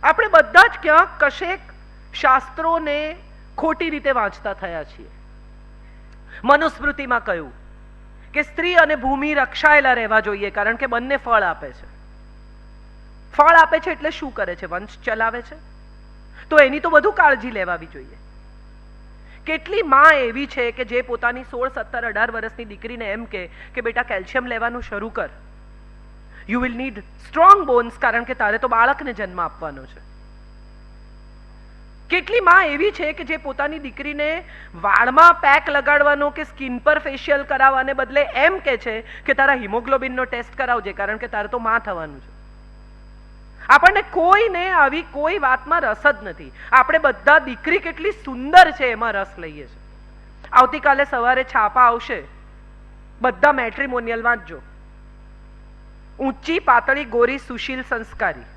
આપણે બધા જ ક્યાંક કશેક શાસ્ત્રોને ખોટી રીતે વાંચતા થયા છીએ. મનુસ્મૃતિમાં કહ્યું કે સ્ત્રી અને ભૂમિ રક્ષાયેલા રહેવા જોઈએ, કારણ કે બંને ફળ આપે છે. ફળ આપે છે એટલે શું કરે છે? વંશ ચલાવે છે. તો એની તો વધુ કાળજી લેવાવી જોઈએ. કેટલી માં એવી છે કે જે પોતાની 16, 17, 18 વર્ષની દીકરીને એમ કે બેટા કેલ્શિયમ લેવાનું શરૂ કર, you will need strong bones, કારણ કે તારે તો બાળકને જન્મ આપવાનો છે. કેટલી માં એવી છે કે જે પોતાની દીકરીને વાળમાં પેક લગાડવાનો કે સ્કિન પર ફેશિયલ કરાવવાને બદલે એમ કે છે કે તારા હિમોગ્લોબિનનો ટેસ્ટ કરાવજે, કારણ કે તારે તો માં થવાનું છે. આપણને કોઈને આવી કોઈ વાતમાં રસ જ નથી. આપણે બધા દીકરી કેટલી સુંદર છે એમાં રસ લઈએ છીએ. આવતીકાલે સવારે છાપા આવશે, બધા મેટ્રિમોનિયલ વાંચજો. ઊંચી, પાતળી, ગોરી, સુશીલ, સંસ્કારી,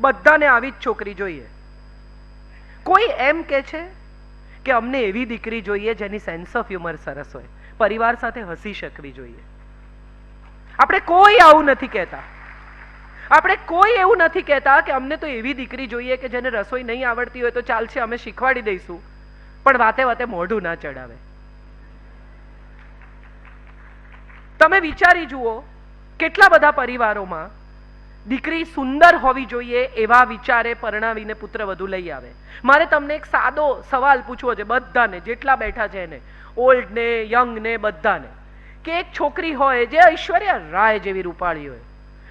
બધાને આવી જ છોકરી જોઈએ. કોઈ એમ કે છે કે અમને એવી દીકરી જોઈએ જેની સેન્સ ઓફ હ્યુમર સરસ હોય, પરિવાર સાથે હસી શકવી જોઈએ. આપણે કોઈ આવું નથી કહેતા. આપણે કોઈ એવું નથી કહેતા કે અમને તો એવી દીકરી જોઈએ કે જેને રસોઈ નહીં આવડતી હોય તો ચાલશે, અમે શીખવાડી દઈશું, પણ વાતે વાતે મોઢું ના ચડાવે. તમે વિચારી જુઓ, કેટલા બધા પરિવારોમાં દીકરી સુંદર હોવી જોઈએ એવા વિચારે પરણાવીને પુત્રવધુ લઈ આવે. મારે તમને એક સાદો સવાલ પૂછવો છે બધાને, જેટલા બેઠા છે એને, ઓલ્ડ ને યંગ ને બધાને, કે એક છોકરી હોય જે ઐશ્વર્યા રાય જેવી રૂપાળી હોય,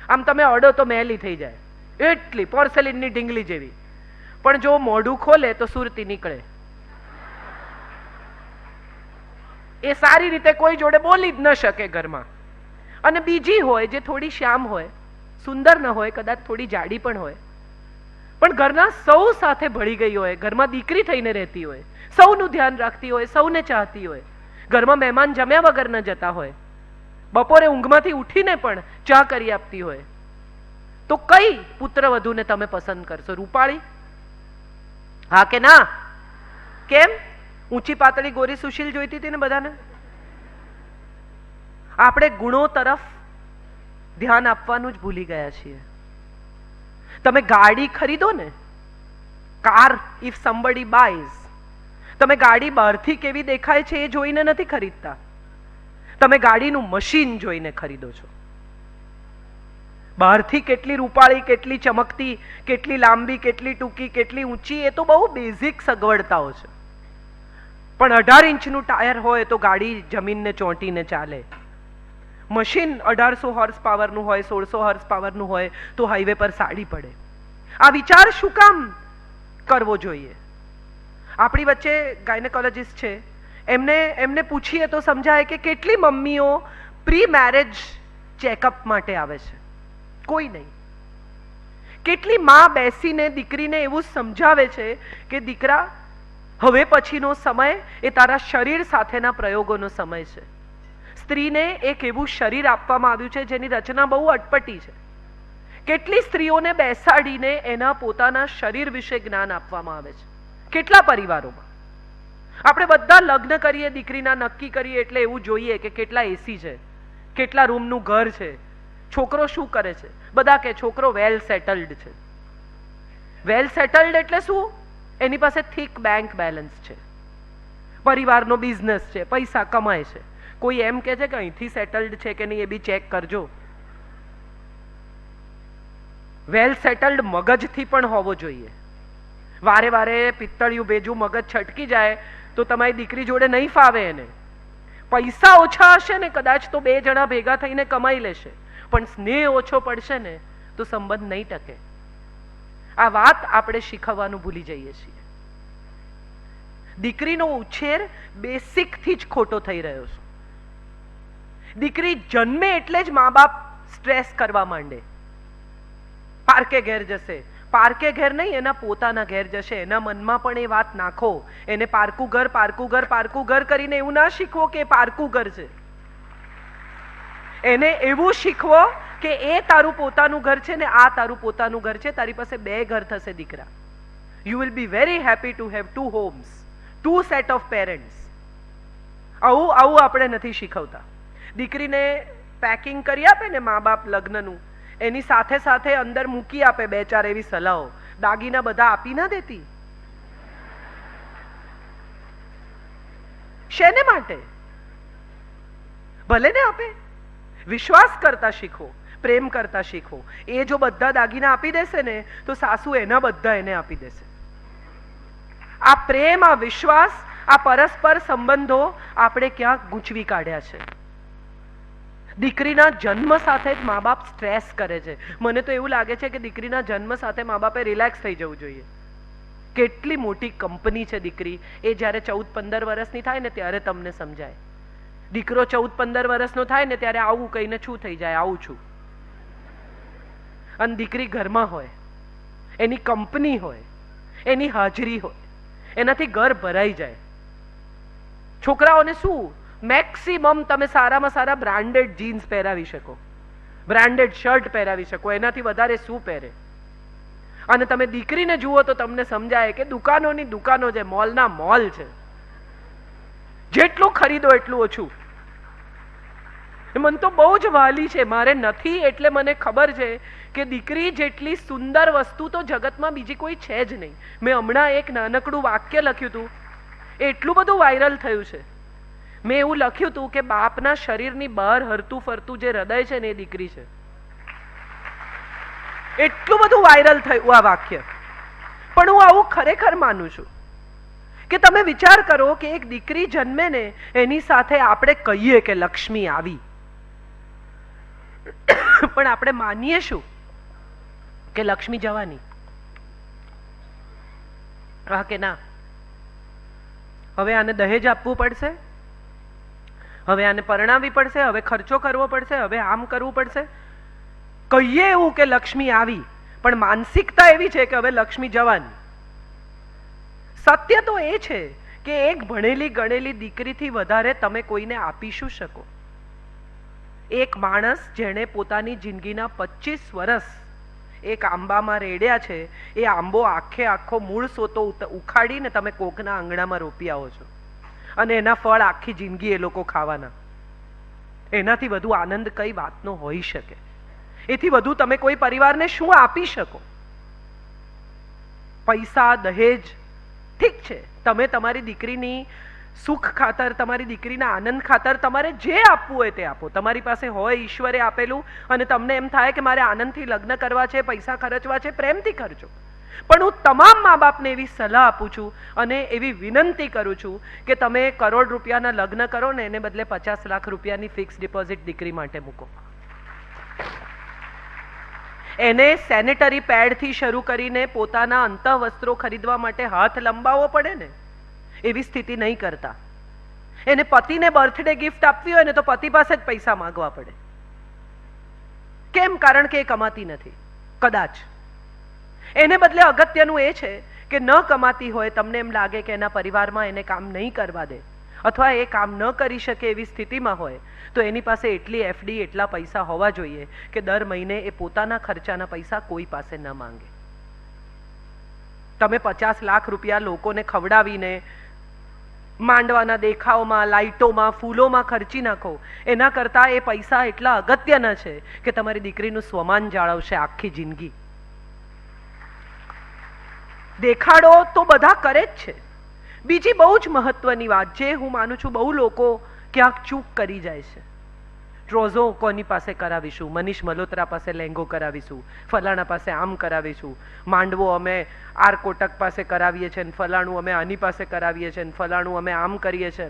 આમ તમે અડો તો મેલી થઈ જાય, એટલી પોર્સેલિનની ઢીંગલી જેવી, પણ જો મોઢું ખોલે તો સુરતી નીકળે. એ સારી રીતે કોઈ જોડે બોલી જ ન શકે ઘરમાં. અને બીજી હોય જે થોડી શ્યામ હોય, સુંદર ન હોય, કદાચ થોડી જાડી પણ હોય, પણ ઘરના સૌ સાથે ભળી ગઈ હોય, ઘરમાં દીકરી થઈને રહેતી હોય, સૌનું ધ્યાન રાખતી હોય, સૌને ચાહતી હોય, ઘરમાં મહેમાન જમ્યા વગર ન જતા હોય, બપોરે ઊંઘમાંથી ઉઠીને પણ ચા કરી આપતી હોય, તો કઈ પુત્રવધુને તમે પસંદ કરશો? રૂપાળી? હા કે ના? કેમ? ઊંચી, પાતળી, ગોરી, સુશીલ જોઈતી હતી ને બધાને? આપણે ગુણો તરફ ધ્યાન આપવાનું જ ભૂલી ગયા છીએ. તમે ગાડી ખરીદો ને, કાર, ઇફ somebody buys, તમે ગાડી બહારથી કેવી દેખાય છે એ જોઈને નથી ખરીદતા, તમે ગાડીનું મશીન જોઈને ખરીદો છો. બહારથી કેટલી રૂપાળી, કેટલી ચમકતી, કેટલી લાંબી, કેટલી ટૂંકી, કેટલી ઊંચી, એ તો બહુ બેઝિક સગવડતાઓ છે. પણ 18 ઇંચનું ટાયર હોય તો ગાડી જમીનને ચોંટીને ચાલે. મશીન 1800 હોર્સ પાવરનું હોય, 1600 હોર્સ પાવરનું હોય તો હાઈવે પર સાડી પડે. આ વિચાર શું કામ કરવો જોઈએ? આપણી વચ્ચે ગાયનેકોલોજીસ્ટ છે, એમને પૂછીએ તો સમજાય કે કેટલી મમ્મીઓ પ્રી મેરેજ ચેકઅપ માટે આવે છે? કોઈ નહીં. કેટલી માં બેસીને દીકરીને એવું સમજાવે છે કે દીકરા, હવે પછીનો સમય એ તારા શરીર સાથેના પ્રયોગોનો સમય છે. સ્ત્રીને એક એવું શરીર આપવામાં આવ્યું છે જેની રચના બહુ અટપટી છે. કેટલી સ્ત્રીઓને બેસાડીને એના પોતાના શરીર વિશે જ્ઞાન આપવામાં આવે છે. કેટલા પરિવારોમાં આપણે બધા લગ્ન કરીએ, દીકરીના નક્કી કરીએ એટલે એવું જોઈએ કે કેટલા એસી છે, કેટલા રૂમનું ઘર છે, છોકરો શું કરે છે. બધા કે છોકરો વેલ સેટલડ છે. વેલ સેટલડ એટલે શું? એની પાસે થીક બેંક બેલેન્સ છે, પરિવારનો બિઝનેસ છે, પૈસા કમાય છે. કોઈ એમ કે છે કે અહીંથી સેટલડ છે કે નહીં એ બી ચેક કરજો. વેલ સેટલડ મગજથી પણ હોવો જોઈએ. વારે વારે પિત્તળિયું ભેજું મગજ છટકી જાય તો તમારી દીકરી જોડે નહીં ફાવે એને. પૈસા ઓછા હશે ને કદાચ તો 2 જણા ભેગા થઈને કમાઈ લેશે, પણ સ્નેહ ઓછો પડશે ને તો સંબંધ નહીં ટકે. આ વાત આપણે શીખવવાનું ભૂલી જઈએ છીએ. દીકરીનો ઉછેર બેસિકથી જ ખોટો થઈ રહ્યો છે. દીકરી જન્મે એટલે જ મા બાપ સ્ટ્રેસ કરવા માંડે, પાર્કે ઘેર જશે. પાર્કે ઘેર નહીં, એના પોતાના ઘેર જશે. એના મનમાં પણ એ વાત નાખો. એને પારકું ઘર, પારકું ઘર, પારકું ઘર કરીને એવું ના શીખવો કે પારકું ઘર છે. એને એવું શીખવો કે એ તારું પોતાનું ઘર છે ને આ તારું પોતાનું ઘર છે. તારી પાસે 2 ઘર થશે દીકરા. You will be very happy to have 2 homes, 2 set of parents. આવું આપણે નથી શીખવતા. દીકરીને પેકિંગ કરી આપે ને મા બાપ લગ્નનું, એની સાથે સાથે અંદર મૂકી આપે 2-4 એવી સલાહો. દાગીના બધા આપી ના દેતી. શેને માટે? ભલે ને આપે. વિશ્વાસ કરતા શીખો, પ્રેમ કરતા શીખો. એ જો બધા દાગીના આપી દેશે ને તો સાસુ એના બધા એને આપી દેશે. આ પ્રેમ, આ વિશ્વાસ, આ પરસ્પર સંબંધો આપણે ક્યાંક ગૂંચવી કાઢ્યા છે. દીકરીના જન્મ સાથે જ મા બાપ સ્ટ્રેસ કરે છે. મને તો એવું લાગે છે કે દીકરીના જન્મ સાથે મા બાપે રિલેક્સ થઈ જવું જોઈએ. કેટલી મોટી કંપની છે દીકરી. એ જ્યારે 14-15 વર્ષની થાય ને ત્યારે તમને સમજાય. દીકરો 14-15 વર્ષનો થાય ને ત્યારે આવું કહીને છું થઈ જાય, આવું છું. અને દીકરી ઘરમાં હોય, એની કંપની હોય, એની હાજરી હોય, એનાથી ઘર ભરાઈ જાય. છોકરાઓને શું મેક્સિમમ તમે સારામાં સારા બ્રાન્ડેડ જીન્સ પહેરાવી શકો, બ્રાન્ડેડ શર્ટ પહેરાવી શકો, એનાથી વધારે શું પહેરે? અને તમે દીકરીને જુઓ તો તમને સમજાય કે દુકાનોની દુકાનો છે, મોલના મોલ છે. જેટલું ખરીદો એટલું ઓછું. મને તો બહુ જ વાલી છે. મારે નથી એટલે મને ખબર છે કે દીકરી જેટલી સુંદર વસ્તુ તો જગતમાં બીજી કોઈ છે જ નહીં. મેં હમણાં એક નાનકડું વાક્ય લખ્યું હતું, એટલું બધું વાયરલ થયું છે. મેં એવું લખ્યું હતું કે બાપના શરીરની બહાર હરતું ફરતું જે હૃદય છે ને એ દીકરી છે. એટલું બધું વાયરલ થયું આ વાક્ય. પણ હું આવું ખરેખર માનું છું કે તમે વિચાર કરો કે એક દીકરી જન્મે ને એની સાથે આપણે કહીએ કે લક્ષ્મી આવી, પણ આપણે માનીએ શું કે લક્ષ્મી જવાની? હા કે ના? હવે આને દહેજ આપવું પડશે, હવે આને પરણાવવી પડશે, હવે ખર્ચો કરવો પડશે, હવે આમ કરવું પડશે. કહીએ એવું કે લક્ષ્મી આવી, પણ માનસિકતા એવી છે કે હવે લક્ષ્મી જવાની. સત્ય તો એ છે કે એક ભણેલી ગણેલી દીકરીથી વધારે તમે કોઈને આપી શું શકો? એક માણસ જેણે પોતાની જિંદગીના 25 વર્ષ એક આંબામાં રેડ્યા છે, એ આંબો આખે આખો મૂળ સોતો ઉખાડીને તમે કોકના આંગણામાં રોપી આવો છો, અને એના ફળ આખી જિંદગી એ લોકો ખાવાના. એનાથી વધુ આનંદ કઈ વાતનો હોઈ શકે? એથી વધુ તમે કોઈ પરિવારને શું આપી શકો? પૈસા, દહેજ ઠીક છે, તમે તમારી દીકરીની સુખ ખાતર, તમારી દીકરીના આનંદ ખાતર તમારે જે આપવું હોય તે આપો. તમારી પાસે હોય, ઈશ્વરે આપેલું, અને તમને એમ થાય કે મારે આનંદથી લગ્ન કરવા છે, પૈસા ખર્ચવા છે, પ્રેમથી ખર્ચો. પણ હું તમામ મા બાપને એવી સલાહ આપું છું અને એવી વિનંતી કરું છું કે તમે ₹1 કરોડ ના લગ્ન કરો ને એને બદલે 50 લાખ રૂપિયાની ફિક્સ ડિપોઝિટ દીકરી માટે મૂકો. એને સેનેટરી પેડથી શરૂ કરીને પોતાના અંતઃ વસ્ત્રો ખરીદવા માટે હાથ લંબાવવો પડે ને એવી સ્થિતિ નહીં કરતા. એને પતિને બર્થડે ગિફ્ટ આપવી હોય ને તો પતિ પાસે જ પૈસા માંગવા પડે. કેમ? કારણ કે એ કમાતી નથી. કદાચ એને બદલે અગત્યનું એ છે કે ન કમાતી હોય, તમને એમ લાગે કે એના પરિવારમાં એને કામ નહીં કરવા દે, અથવા એ કામ ન કરી શકે એવી સ્થિતિમાં હોય, તો એની પાસે એટલી એફડી, એટલા પૈસા હોવા જોઈએ કે દર મહિને એ પોતાના ખર્ચાના પૈસા કોઈ પાસે ન માંગે. તમે 50 લાખ રૂપિયા લોકોને ખવડાવીને માંડવાના દેખાવમાં, લાઇટોમાં, ફૂલોમાં ખર્ચી નાખો, એના કરતા એ પૈસા એટલા અગત્યના છે કે તમારી દીકરીનું સ્વમાન જાળવશે આખી જિંદગી. દેખાડો તો બધા કરે જ છે. બીજી બહુ જ મહત્વની વાત, જે હું માનું છું બહુ લોકો ક્યાંક ચૂક કરી જાય છે. ટ્રોઝો કોની પાસે કરાવીશું? મનીષ મલ્હોત્રા પાસે લહેંગો કરાવીશું, ફલાણા પાસે આમ કરાવીશું, માંડવો અમે આર કોટક પાસે કરાવીએ છીએ, ફલાણું અમે આની પાસે કરાવીએ છીએ, ફલાણું અમે આમ કરીએ છીએ.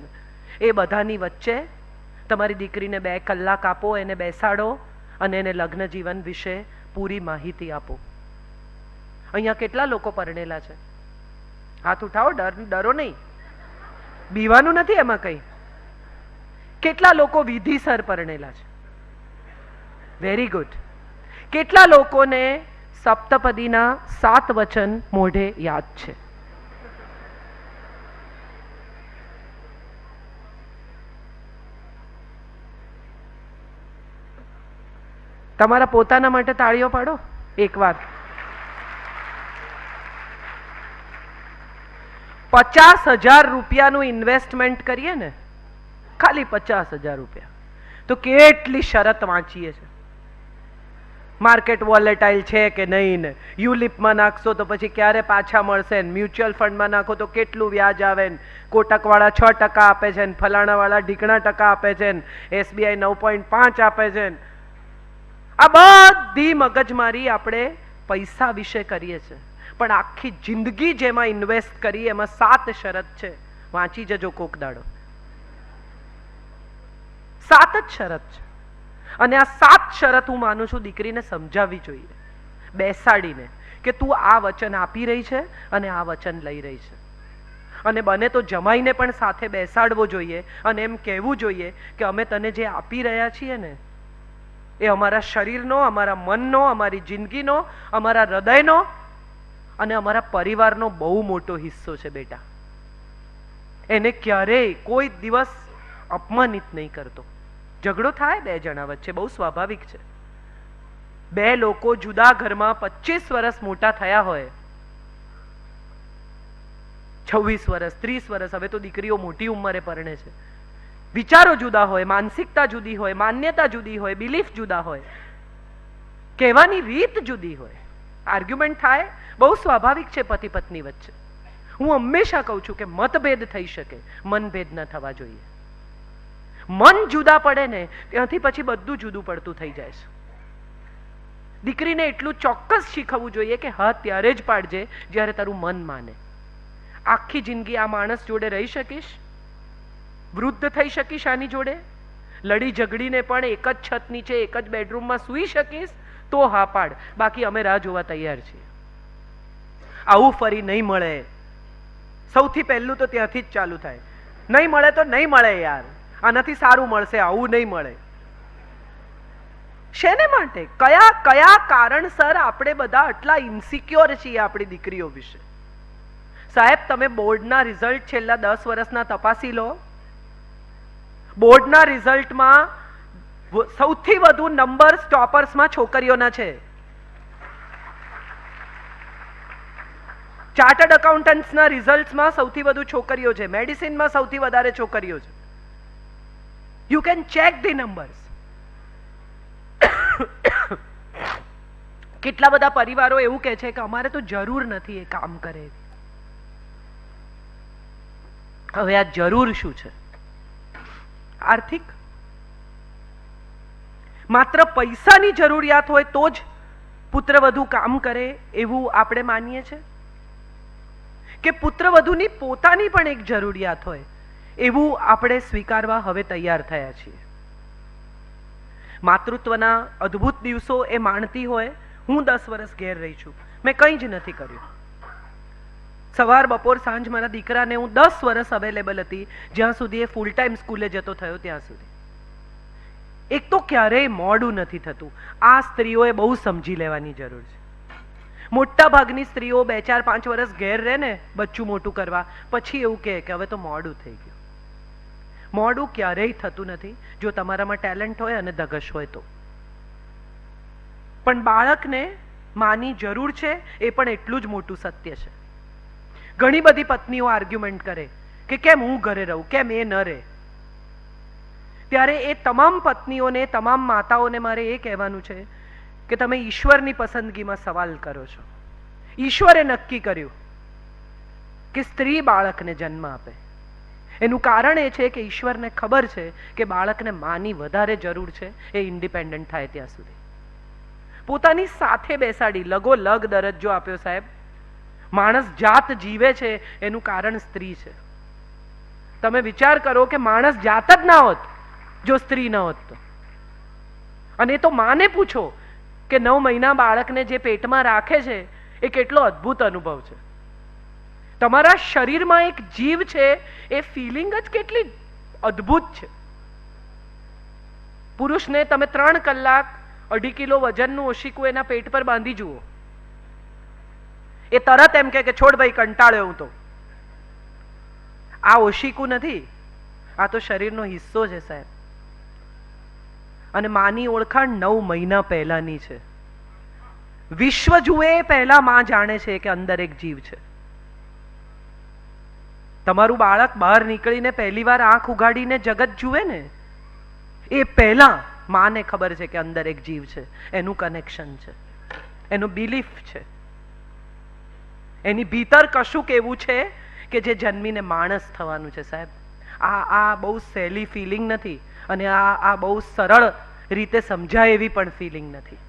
એ બધાની વચ્ચે તમારી દીકરીને 2 કલાક આપો, એને બેસાડો અને એને લગ્ન જીવન વિશે પૂરી માહિતી આપો. અહીંયા કેટલા લોકો પરણેલા છે? હાથ ઉઠાવો, ડરો નહીં, બીવાનું નથી એમાં કઈ. કેટલા લોકો વિધિસર પરણેલા છે? Very good. કેટલા લોકોને સપ્તપદીના 7 વચન મોઢે યાદ છે? તમારા પોતાના માટે તાળીઓ પાડો એકવાર. 50,000 રૂપિયાનું ઇન્વેસ્ટમેન્ટ કરીએ ને, ખાલી 50,000 રૂપિયા, તો કેટલી શરત વાંચીએ છે. માર્કેટ વોલેટાઇલ છે કે નહીં ને, યુલિપમાં નાખશો તો પછી ક્યારે પાછા મળશે ને, મ્યુચ્યુઅલ ફંડમાં નાખો તો કેટલું વ્યાજ આવે ને, કોટકવાળા 6% આપે છે ને, ફલાણાવાળા ઢીકણા ટકા આપે છે ને, SBI 9.5 આપે છે ને. આ બધી મગજમારી આપણે પૈસા વિશે કરીએ છીએ, પણ આખી જિંદગી જેમાં ઇન્વેસ્ટ કરીએ એમાં 7 શરત છે. વાંચી જજો કોક દાડો. 7 જ શરત છે, અને આ 7 શરત હું માનું છું દીકરીને સમજાવવી જોઈએ, બેસાડીને, કે તું આ વચન આપી રહી છે અને આ વચન લઈ રહી છે. અને બને તો જમાઈને પણ સાથે બેસાડવો જોઈએ અને એમ કહેવું જોઈએ કે અમે તને જે આપી રહ્યા છીએ ને એ અમારા શરીરનો, અમારા મનનો, અમારી જિંદગીનો, અમારા હૃદયનો અને અમારા પરિવારનો બહુ મોટો હિસ્સો છે બેટા. એને ક્યારેય કોઈ દિવસ અપમાનિત નહીં કરતો. ઝઘડો થાય 2 જણા વચ્ચે, બહુ સ્વાભાવિક છે. 2 લોકો જુદા ઘરમાં 25 વર્ષ મોટા થયા હોય, 26 વર્ષ, 30 વર્ષ, હવે તો દીકરીઓ મોટી ઉંમરે પરણે છે. વિચારો જુદા હોય, માનસિકતા જુદી હોય, માન્યતા જુદી હોય, બિલીફ જુદા હોય, કહેવાની રીત જુદી હોય, આર્ગ્યુમેન્ટ થાય, બહુ સ્વાભાવિક છે પતિ પત્ની વચ્ચે. હું હંમેશા કહું છું કે મતભેદ થઈ શકે, મનભેદ ન થવા જોઈએ. મન જુદા પડે ને ત્યાંથી પછી બધું જુદું પડતું થઈ જાય છે. દીકરીને એટલું ચોક્કસ શીખવવું જોઈએ કે હા ત્યારે જ પાડજે જ્યારે તારું મન માને. આખી જિંદગી આ માણસ જોડે રહી શકીશ, વૃદ્ધ થઈ શકીશ આની જોડે, લડી ઝઘડીને પણ એક જ છત નીચે એક જ બેડરૂમમાં સૂઈ શકીશ, તો હા પાડ, બાકી અમે રાહ જોવા તૈયાર છીએ. આવું ફરી નહીં મળે. સૌથી પહેલું તો ત્યાંથી જ ચાલુ થાય. નહીં મળે તો નહીં મળે યાર, આનાથી સારું મળશે, આવું નહીં મળે. શેને માટે? કયા કારણસર આપણે બધા આટલા ઇન્સિક્યોર છીએ આપણી દીકરીઓ વિશે? સાહેબ, તમે બોર્ડના રિઝલ્ટ છેલ્લા 10 વર્ષના તપાસી લો. બોર્ડના રિઝલ્ટમાં સૌથી વધુ નંબર ટોપર્સમાં છોકરીઓના છે. ચાર્ટર્ડ એકાઉન્ટન્ટ્સના રિઝલ્ટ્સમાં સૌથી વધુ છોકરીઓ છે. મેડિસિનમાં સૌથી વધારે છોકરીઓ છે. You can check the numbers. કેટલા બધા પરિવારો એવું કહે છે કે અમારે તો જરૂર નથી એ કામ કરે. હવે આ જરૂર શું છે? આર્થિક? માત્ર પૈસાની જરૂરિયાત હોય તો જ પુત્રવધુ કામ કરે એવું આપણે માનીએ છીએ? કે પુત્રવધુની પોતાની પણ એક જરૂરિયાત હોય એવું આપણે સ્વીકારવા હવે તૈયાર થયા છીએ? માતૃત્વના અદ્ભુત દિવસો એ માણતી હોય. હું 10 વર્ષ ઘેર રહી છું, મેં કંઈ જ નથી કર્યું. સવાર બપોર સાંજ મારા દીકરાને હું 10 વર્ષ અવેલેબલ હતી, જ્યાં સુધી એ ફૂલ ટાઈમ સ્કૂલે જતો થયો ત્યાં સુધી. એક તો ક્યારેય મોડું નથી થતું. આ સ્ત્રીઓએ બહુ સમજી લેવાની જરૂર છે. મોટા ભાગની સ્ત્રીઓ 2, 4, 5 વર્ષ ઘેર રહે ને બચ્ચું મોટું કરવા, પછી એવું કહે કે હવે તો મોડું થઈ ગયું. મોડું ક્યારેય થતું નથી જો તમારામાં ટેલેન્ટ હોય અને ધગશ હોય તો. પણ બાળકને માની જરૂર છે એ પણ એટલું જ મોટું સત્ય છે. ઘણી બધી પત્નીઓ આર્ગ્યુમેન્ટ કરે કે કેમ હું ઘરે રહું, કેમ એ ન રહે. ત્યારે એ તમામ પત્નીઓને, તમામ માતાઓને મારે એ કહેવાનું છે કે તમે ઈશ્વરની પસંદગીમાં સવાલ કરો છો. ઈશ્વરે નક્કી કર્યું કે સ્ત્રી બાળકને જન્મ આપે. એનું કારણ એ છે કે ઈશ્વરને ખબર છે કે બાળકને માની વધારે જરૂર છે એ ઇન્ડિપેન્ડન્ટ થાય ત્યાં સુધી. પોતાની સાથે બેસાડી લગોલગ દરજ્જો આપ્યો. સાહેબ, માણસ જાત જીવે છે એનું કારણ સ્ત્રી છે. તમે વિચાર કરો કે માણસ જાત જ ના હોત જો સ્ત્રી ન હોત તો. અને એ તો માને પૂછો કે 9 મહિના બાળકને જે પેટમાં રાખે છે એ કેટલો અદ્ભુત અનુભવ છે. તમારા શરીરમાં એક જીવ છે, એ ફિલિંગ જ કેટલી અદ્ભુત છે. પુરુષને તમે 3 કલાક 2.5 કિલો વજનનું ઓશિકું એના પેટ પર બાંધી જુઓ, એ તરત એમ કે છોડ ભાઈ, કંટાળ્યો હું તો. આ ઓશિકું નથી, આ તો શરીરનો હિસ્સો છે સાહેબ. અને માની ઓળખાણ 9 મહિના પહેલાની છે. વિશ્વ જુએ પહેલા માં જાણે છે કે અંદર એક જીવ છે. તમારું બાળક બહાર નીકળીને પહેલી વાર આંખ ઉગાડીને જગત જુએ ને એ પહેલા માને ખબર છે કે અંદર એક જીવ છે, એનું કનેક્શન છે, એનું બિલીફ છે, એની ભીતર કશુંક એવું છે કે જે જન્મીને માણસ થવાનું છે. સાહેબ, આ બહુ સહેલી ફિલિંગ નથી, અને આ બહુ સરળ રીતે સમજાય એવી પણ ફિલિંગ નથી.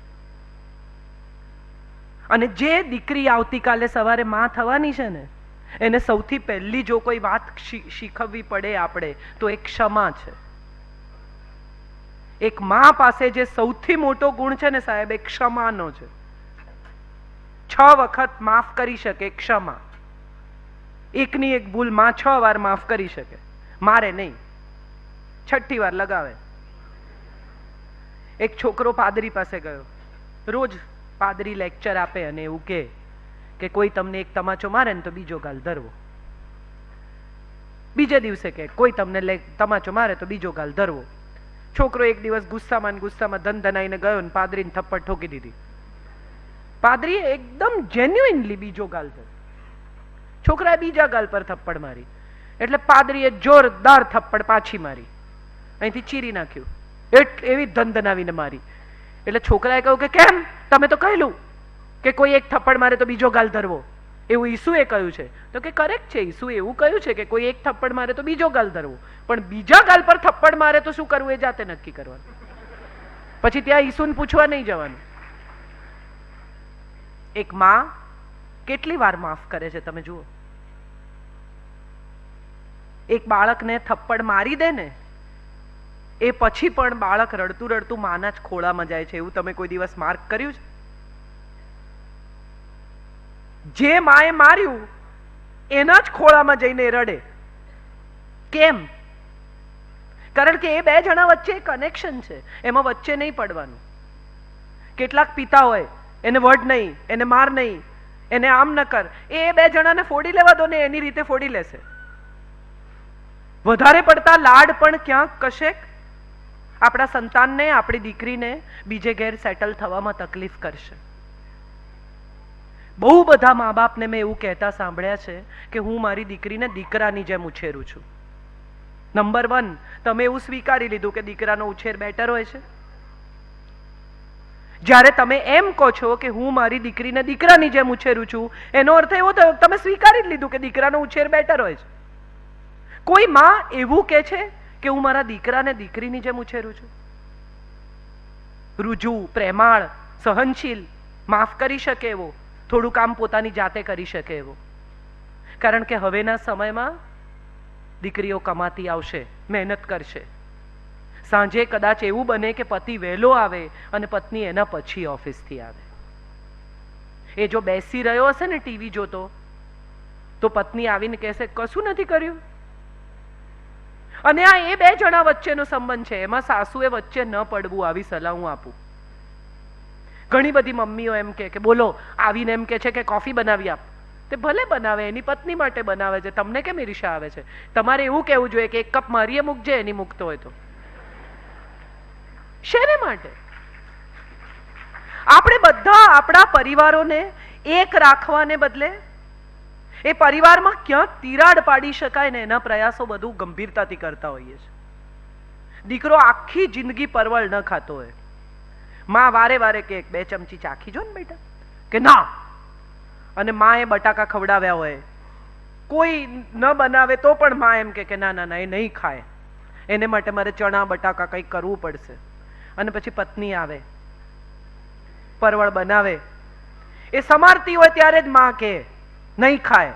અને જે દીકરી આવતીકાલે સવારે માં થવાની છે ને, એને સૌથી પહેલી જો કોઈ વાત શીખવવી પડે આપણે, તો એક ક્ષમા છે. એક માં પાસે જે સૌથી મોટો ગુણ છે ને સાહેબ, એક ક્ષમાનો છે. 6 વખત માફ કરી શકે, ક્ષમા. એકની એક ભૂલ માં 6 વાર માફ કરી શકે, મારે નહીં, 6ઠ્ઠી વાર લગાવે. એક છોકરો પાદરી પાસે ગયો, રોજ પાદરી લેક્ચર આપે અને એવું કે કોઈ તમને એક તમાચો મારે ને તો બીજો ગાલ ધરવો. બીજે દિવસે કે કોઈ તમને તમાચો મારે તો બીજો ગાલ ધરવો. છોકરો એક દિવસ ગુસ્સામાં ધનધનાઈને ગયો ને પાદરીને થપ્પડ ઠોકી દીધી. પાદરીએ એકદમ જેન્યુઇનલી બીજો ગાલ ધર્યો. છોકરાએ બીજા ગાલ પર થપ્પડ મારી એટલે પાદરીએ જોરદાર થપ્પડ પાછી મારી, અહીંથી ચીરી નાખ્યું. એવી ધનધનાવીને મારી એટલે છોકરાએ કહ્યું કે કેમ, તમે તો કહેલું કે કોઈ એક થપ્પડ મારે તો બીજો ગાલ ધરવો. એવું ઈસુએ કહ્યું છે. તો કે કરેક્ટ છે, ઈસુએ એવું કહ્યું છે કે કોઈ એક થપ્પડ મારે તો બીજો ગાલ ધરવો, પણ બીજા ગાલ પર થપ્પડ મારે તો શું કરવું એ જાતે નક્કી કરવાનું. પછી ત્યાં ઈસુને પૂછવા નહીં જવાનું. એક માં કેટલી વાર માફ કરે છે તમે જુઓ. એક બાળકને થપ્પડ મારી દે ને, એ પછી પણ બાળક રડતું રડતું માના જ ખોળામાં જાય છે. એવું તમે કોઈ દિવસ માર્ક કર્યું છે? જે માએ માર્યું એના જ ખોળામાં જઈને રડે. કેમ? કારણ કે એ બે જણા વચ્ચે કનેક્શન છે, એમાં વચ્ચે નહીં પડવાનું. કેટલાક પિતા હોય, એને વડ નહીં, એને માર નહીં, એને આમ ન કર, એ બે જણાને ફોડી લેવા દો ને, એની રીતે ફોડી લેશે. વધારે પડતા લાડ પણ ક્યાંક કશેક આપણા સંતાનને, આપણી દીકરીને બીજે ઘેર સેટલ થવામાં તકલીફ કરશે. બહુ બધા મા બાપને મેં એવું કહેતા સાંભળ્યા છે કે હું મારી દીકરીને દીકરાની જેમ ઉછેરું છું. નંબર 1, તમે એવું સ્વીકારી લીધું કે દીકરાનો ઉછેર બેટર હોય છે. જ્યારે તમે એમ કહો છો કે હું મારી દીકરીને દીકરાની જેમ ઉછેરું છું, એનો અર્થ એવો થયો તમે સ્વીકારી જ લીધું કે દીકરાનો ઉછેર બેટર હોય છે. કોઈ માં એવું કહે છે કે હું મારા દીકરાને દીકરીની જેમ ઉછેરું છું? રુજુ, પ્રેમાળ, સહનશીલ, માફ કરી શકે એવો, થોડું કામ પોતાની જાતે કરી શકે એવો. કારણ કે હવેના સમયમાં દીકરીઓ કમાતી આવશે, મહેનત કરશે. સાંજે કદાચ એવું બને કે પતિ વહેલો આવે અને પત્ની એના પછી ઓફિસથી આવે. એ જો બેસી રહ્યો હશે ને ટીવી જોતો, તો પત્ની આવીને કહેશે કશું નથી કર્યું. અને આ એ બે જણા વચ્ચેનો સંબંધ છે, એમાં સાસુએ વચ્ચે ન પડવું, આવી સલાહ હું આપું. ઘણી બધી મમ્મીઓ એમ કે બોલો આવીને એમ કે છે કે કોફી બનાવી આપ. તે ભલે બનાવે, એની પત્ની માટે બનાવે છે, તમને કેમ ઈર્ષા આવે છે? તમારે એવું કહેવું જોઈએ કે 1 કપ મારીએ મૂકજે, એની મૂકતો હોય તો. શેને માટે? આપણે બધા આપણા પરિવારોને એક રાખવાને બદલે એ પરિવારમાં ક્યાંક તિરાડ પાડી શકાય ને એના પ્રયાસો બધું ગંભીરતાથી કરતા હોઈએ છીએ. દીકરો આખી જિંદગી પરવળ ન ખાતો હોય, માં વારે વારે કે 2 ચમચી ચાખી જો ને બેટા, કે ના, અને માં એ બટાકા ખવડાવ્યા હોય, કોઈ ન બનાવે તો પણ માં એમ કે ના ના ના એ નહીં ખાય, એને માટે મારે ચણા બટાકા કંઈક કરવું પડશે. અને પછી પત્ની આવે, પરવળ બનાવે, એ સમારતી હોય ત્યારે જ માં કે નહીં ખાય.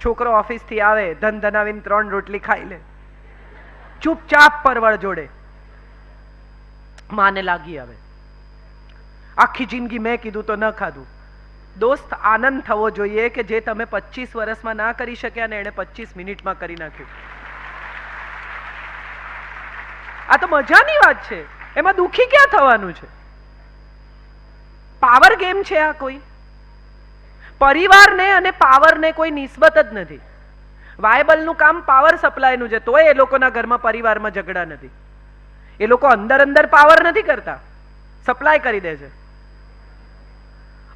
છોકરો ઓફિસથી આવે, ધનાવીને 3 રોટલી ખાઈ લે, ચૂપચાપ પરવળ જોડે, માને લાગી આવે આખી જિંદગી મેં કીધું તો ન ખાધું. દોસ્ત, આનંદ થવો જોઈએ કે જે તમે 25 વર્ષમાં ના કરી શક્યા ને એને 25 મિનિટમાં કરી નાખ્યું. આ તો મજાની વાત છે, એમાં દુખી ક્યાં થવાનું છે? પાવર ગેમ છે આ. કોઈ પરિવારને અને પાવરને કોઈ નિસ્બત જ નથી. વાયબલનું કામ પાવર સપ્લાયનું છે, તોય એ લોકોના ઘરમાં પરિવારમાં ઝઘડા નથી. એ લોકો અંદર અંદર પાવર નથી કરતા, સપ્લાય કરી દે છે.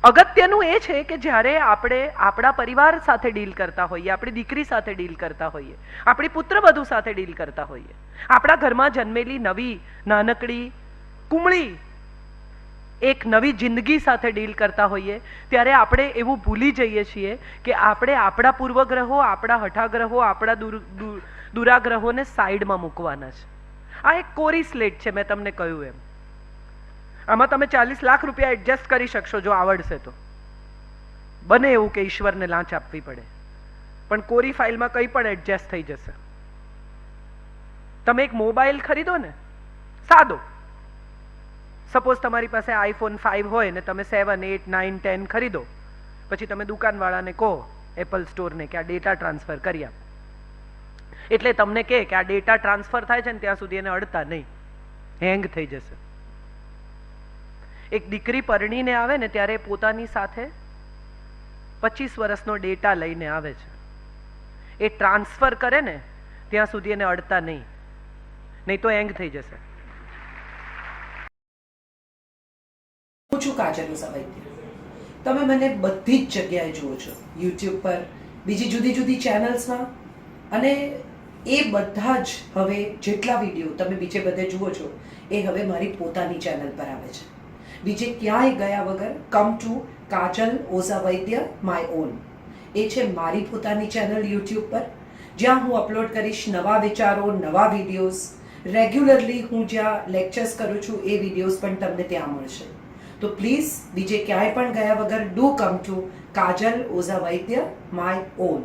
અગત્યનું એ છે કે જ્યારે આપણે આપણા પરિવાર સાથે ડીલ કરતા હોઈએ, આપણી દીકરી સાથે ડીલ કરતા હોઈએ, આપણી પુત્રવધુ સાથે ડીલ કરતા હોઈએ, આપણા ઘરમાં જન્મેલી નવી નાનકડી કુમળી એક નવી જિંદગી સાથે ડીલ કરતા હોઈએ, ત્યારે આપણે એવું ભૂલી જઈએ છીએ કે આપણે આપણા પૂર્વગ્રહો, આપણા હઠાગ્રહો, આપણા દુરાગ્રહોને સાઈડમાં મૂકવાના છે. આ એક કોરી સ્લેટ છે, મેં તમને કહ્યું એમ. આમાં તમે 40 લાખ રૂપિયા એડજસ્ટ કરી શકશો જો આવડશે તો. બને એવું કે ઈશ્વરને લાંચ આપવી પડે, પણ કોરી ફાઇલમાં કંઈ પણ એડજસ્ટ થઈ જશે. તમે એક મોબાઈલ ખરીદો ને, સાદો, સપોઝ તમારી પાસે iPhone 5 હોય ને તમે 7, 8, 9, 10 ખરીદો, પછી તમે દુકાનવાળાને કહો, એપલ સ્ટોરને, કે આ ડેટા ટ્રાન્સફર કરી આપ. એટલે તમને કહે કે આ ડેટા ટ્રાન્સફર થાય છે ને ત્યાં સુધી એને અડતા નહીં, હેંગ થઈ જશે. એક દીકરી પરણીને આવે ને ત્યારે પોતાની સાથે 25 વર્ષનો ડેટા લઈને આવે છે. એ ટ્રાન્સફર કરે ને ત્યાં સુધી એને અડતા નહીં, નહીં તો હેંગ થઈ જશે. હું છું કાજલ ઓઝાવૈદ્ય. તમે મને બધી જ જગ્યાએ જુઓ છો, યુટ્યુબ પર, બીજી જુદી જુદી ચેનલ્સમાં, અને એ બધા જ હવે જેટલા વિડીયો તમે બીજે બધે જુઓ છો એ હવે મારી પોતાની ચેનલ પર આવે છે. બીજે ક્યાંય ગયા વગર come to Kajal ઓઝાવૈદ્ય my own. એ છે મારી પોતાની ચેનલ યુટ્યુબ પર, જ્યાં હું અપલોડ કરીશ નવા વિચારો, નવા વિડીયોઝ. રેગ્યુલરલી હું જ્યાં લેક્ચર્સ કરું છું એ વિડીયોઝ પણ તમને ત્યાં મળશે. તો પ્લીઝ બીજે ક્યાંય પણ ગયા વગર do come to Kajal ઓઝાવૈદ્ય my own.